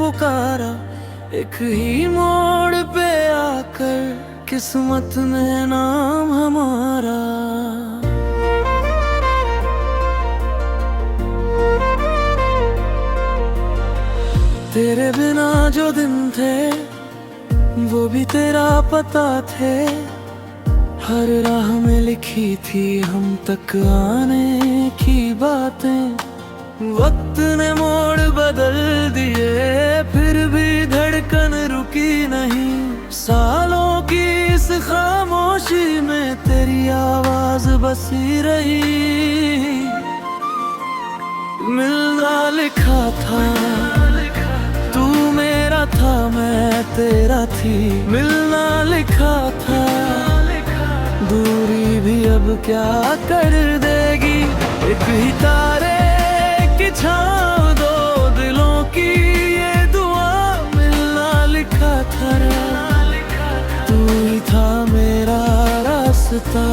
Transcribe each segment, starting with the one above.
पुकारा, एक ही मोड़ पे आकर किस्मत ने नाम हमारा। तेरे बिना जो दिन थे वो भी तेरा पता थे, हर राह में लिखी थी हम तक आने की बातें। वक्त ने मोड़ बदल दिए फिर भी धड़कन रुकी नहीं, सालों की इस खामोशी में तेरी आवाज बसी रही। मिलना लिखा था, तू मेरा था मैं तेरा थी। मिलना लिखा था, दूरी भी अब क्या कर देगी। एक ही तारे की छाँव, दो दिलों की ये दुआ। मिलना लिखा था, तू ही था मेरा रास्ता।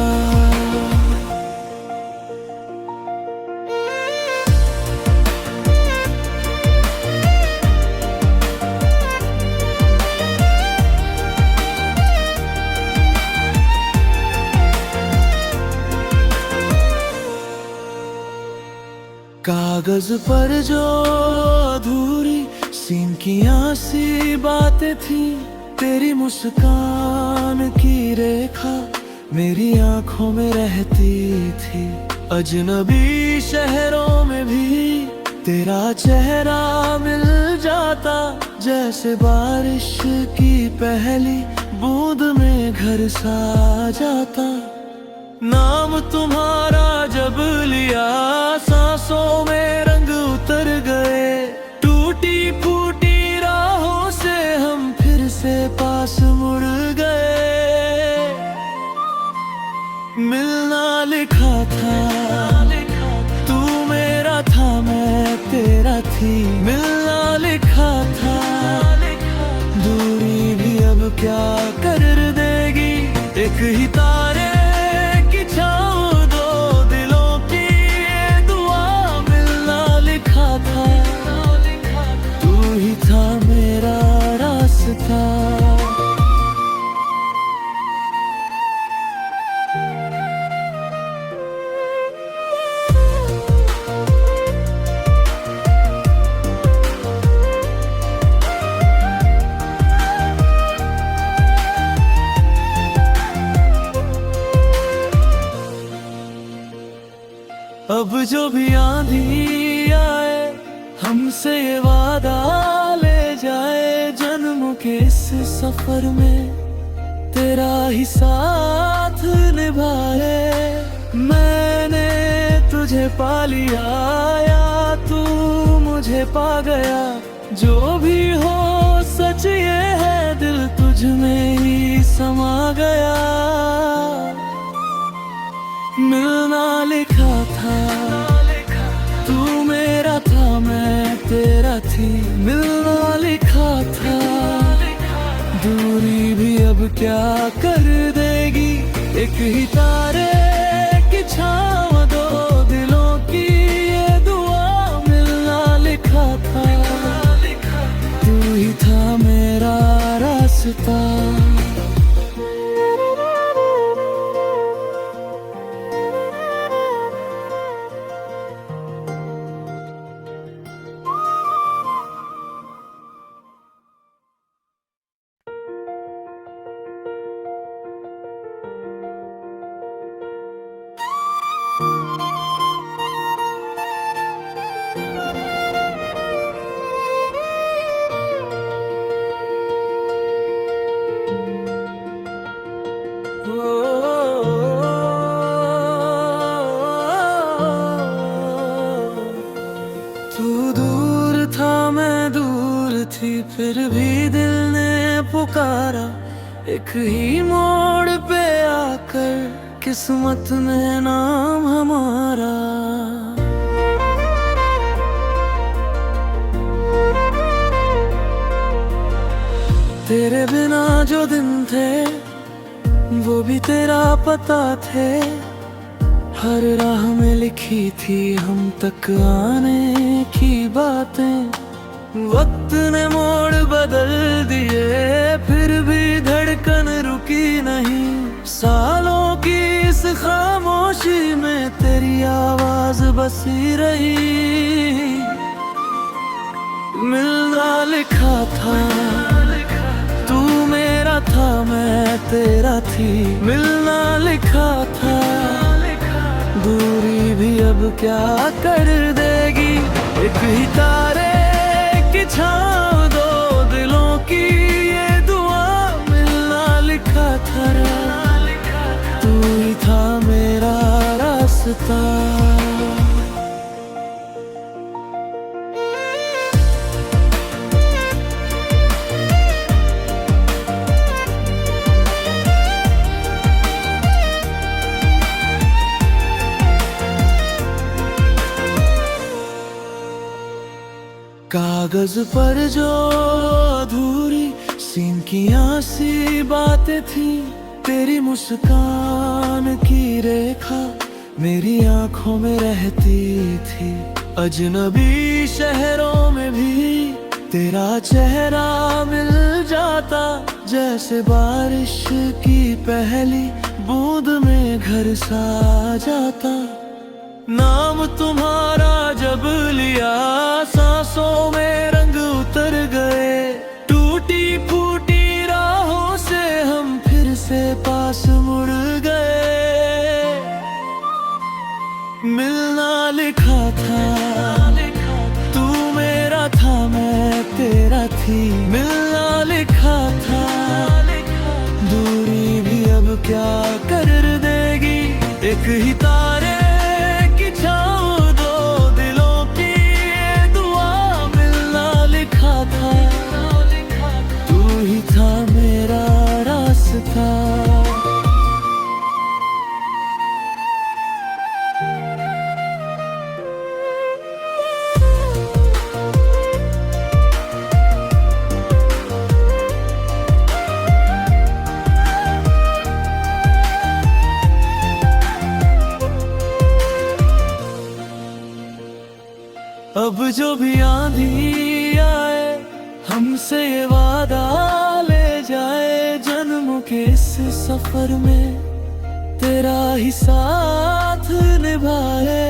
कागज पर जो अधूरी सीन की सी बातें थी, तेरी मुस्कान की रेखा मेरी आंखों में रहती थी। अजनबी शहरों में भी तेरा चेहरा मिल जाता, जैसे बारिश की पहली बूंद में घर सा जाता। नाम तुम्हारा जब लिया सांसों में रंग उतर गए, टूटी फूटी राहों से हम फिर से पास मुड़ गए। मिलना लिखा था, तू मेरा था मैं तेरा थी। मिलना लिखा था, दूरी भी अब क्या कर देगी। एक ही तारे की छाँव, दो दिलों की ये दुआ। मिलना लिखा था, तू ही था मेरा रास्ता। अब जो भी आंधी आए हमसे ये वादा ले जाए, जन्म के इस सफर में तेरा ही साथ निभाए। मैंने तुझे पा लिया या तू मुझे पा गया, जो भी हो सच ये है दिल तुझ में ही समा गया। मिलना लिखा था, तू मेरा था मैं तेरा थी। मिलना लिखा था, दूरी भी अब क्या कर देगी। एक ही तारे की छाँव, दो दिलों की ये दुआ। मिलना लिखा था, तू ही था मेरा रास्ता। फिर भी दिल ने पुकारा, एक ही मोड़ पे आकर किस्मत ने नाम हमारा। तेरे बिना जो दिन थे वो भी तेरा पता थे, हर राह में लिखी थी हम तक आने की बातें। वक्त ने मोड़ बदल दिए, फिर भी धड़कन रुकी नहीं। सालों की इस खामोशी में तेरी आवाज बसी रही। मिलना लिखा था, तू मेरा था, मैं तेरा थी। मिलना लिखा था, दूरी भी अब क्या कर देगी। एक ही तारे की छाँव, दो दिलों की ये दुआ। मिलना लिखा था, तू ही था मेरा रास्ता। कागज पर जो अधूरी सिनकियां सी बातें थी, तेरी मुस्कान की रेखा मेरी आंखों में रहती थी। अजनबी शहरों में भी तेरा चेहरा मिल जाता, जैसे बारिश की पहली बूंद में घर सा जाता। नाम तुम्हारा जब लिया, सांसों में रंग उतर गए। टूटी फूटी राहों से हम फिर से पास मुड़ गए। मिलना लिखा था, तू मेरा था, मैं तेरा थी। मिलना लिखा था, दूरी भी अब क्या कर देगी। एक ही तारे की छाँव, दो दिलों की ये दुआ। मिलना लिखा था, तू ही था मेरा रास्ता। अब जो भी आंधी आए, हमसे ये वादा ले जाए। जन्म के इस सफर में तेरा ही साथ निभाए।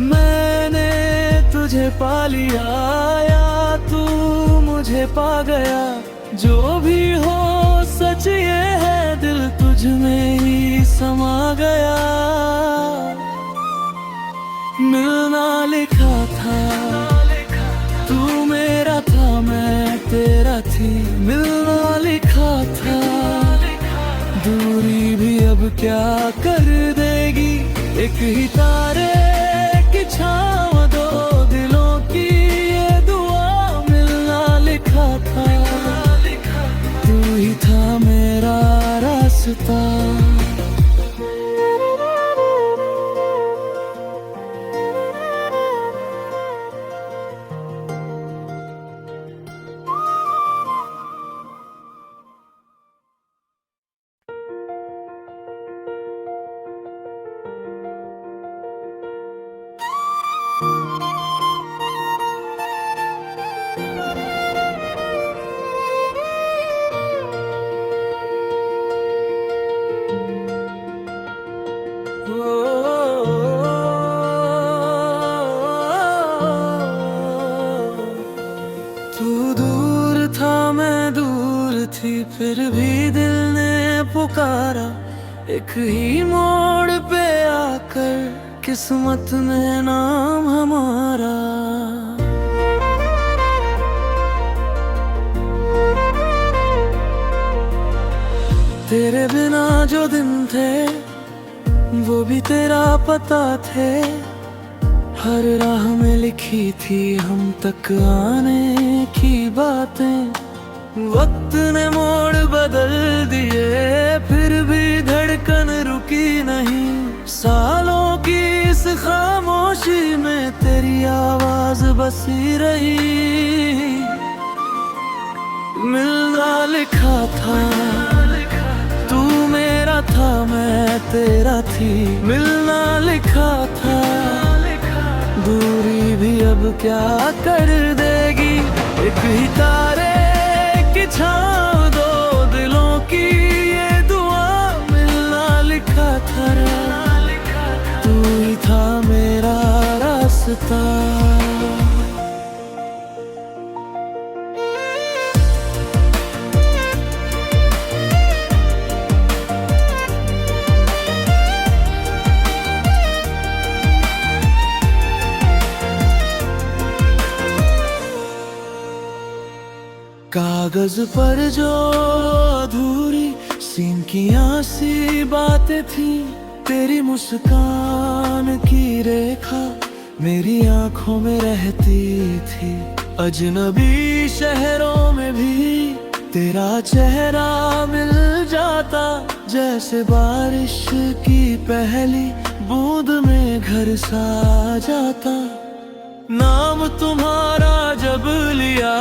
मैंने तुझे पा लिया, या तू मुझे पा गया। जो भी हो सच ये है, दिल तुझ में ही समा गया। मिलना लिखा था, तू मेरा था, मैं तेरा थी। मिलना लिखा था, दूरी भी अब क्या कर देगी। एक ही तारे की छाँव, दो दिलों की ये दुआ। मिलना लिखा था, तू ही था मेरा रास्ता। तू दूर था, मैं दूर थी, फिर भी दिल ने पुकारा। एक ही मोड़ पे आकर किस्मत ने नाम हमारा। तेरे बिना जो दिन थे, वो भी तेरा पता थे। हर राह में लिखी थी हम तक आने की बातें। वक्त ने मोड़ बदल दिए, फिर भी धड़कन रुकी नहीं। सालों की इस खामोशी में तेरी आवाज बसी रही। मिलना लिखा था, तू मेरा था, मैं तेरा थी। मिलना लिखा था, दूरी भी अब क्या कर देगी। एक ही तारे की छाँव, दो दिलों की ये दुआ, मिलना लिखा था, तू ही था मेरा रास्ता। कागज पर जो अधूरी सीन की सी बातें थी, तेरी मुस्कान की रेखा मेरी आंखों में रहती थी। अजनबी शहरों में भी तेरा चेहरा मिल जाता, जैसे बारिश की पहली बूंद में घर सा जाता। नाम तुम्हारा जब लिया,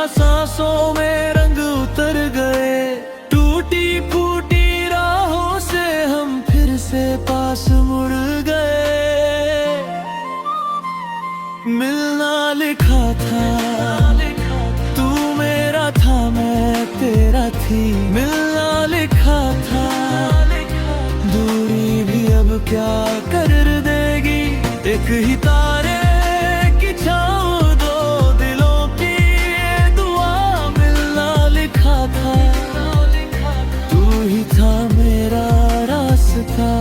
सांसों में रंग उतर गए, टूटी फूटी राहों से हम फिर से पास मुड़ गए। मिलना लिखा था, तू मेरा था, मैं तेरा थी। मिलना लिखा था, दूरी भी अब क्या कर देगी। एक ही तारे की छाँव, दो दिलों की ये दुआ, मिलना लिखा था, तू ही था मेरा रास्ता।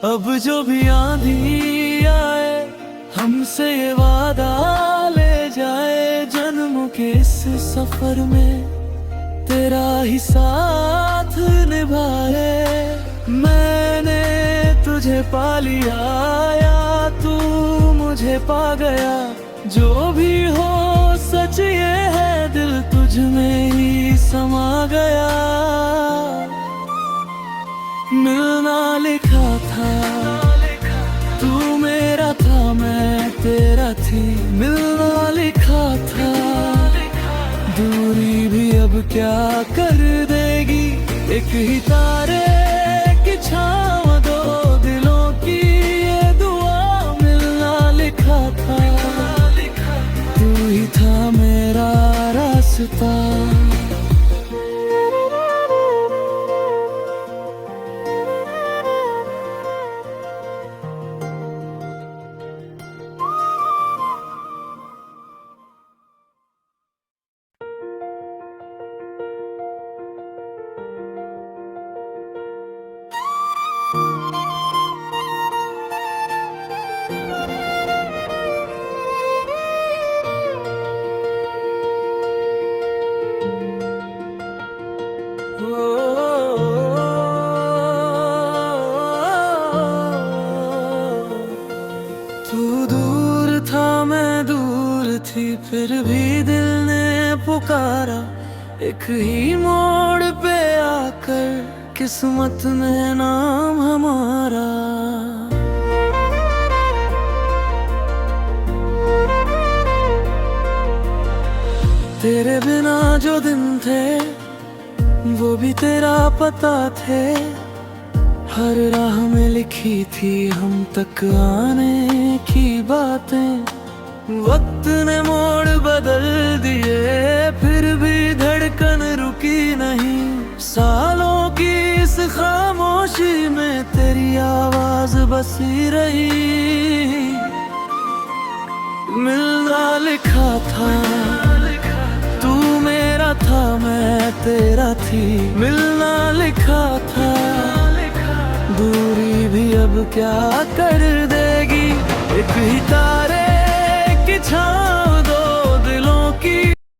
अब जो भी आंधी आए, हमसे ये वादा ले जाए, जन्मों के इस सफर में तेरा ही साथ निभाए। मैंने तुझे पा लिया या तू मुझे पा गया, जो भी हो सच ये है, दिल तुझ में ही समा गया। मिलना लिखा था, तू मेरा था, मैं तेरा थी। मिलना लिखा था, दूरी भी अब क्या कर देगी। एक ही तारे की छाँव, दो दिलों की ये दुआ, मिलना लिखा था, तू ही था मेरा रास्ता। तू दूर था, मैं दूर थी, फिर भी दिल ने पुकारा। एक ही मोड़ पे आकर किस्मत ने नाम हमारा। तेरे बिना जो दिन थे, वो भी तेरा पता थे। हर राह में लिखी थी हम तक आने की बातें। वक्त ने मोड़ बदल दिए, फिर भी धड़कन रुकी नहीं। सालों की इस खामोशी में तेरी आवाज बसी रही। मिलना लिखा था, तू मेरा था, मैं तेरा थी। मिलना लिखा था, दूरी भी अब क्या कर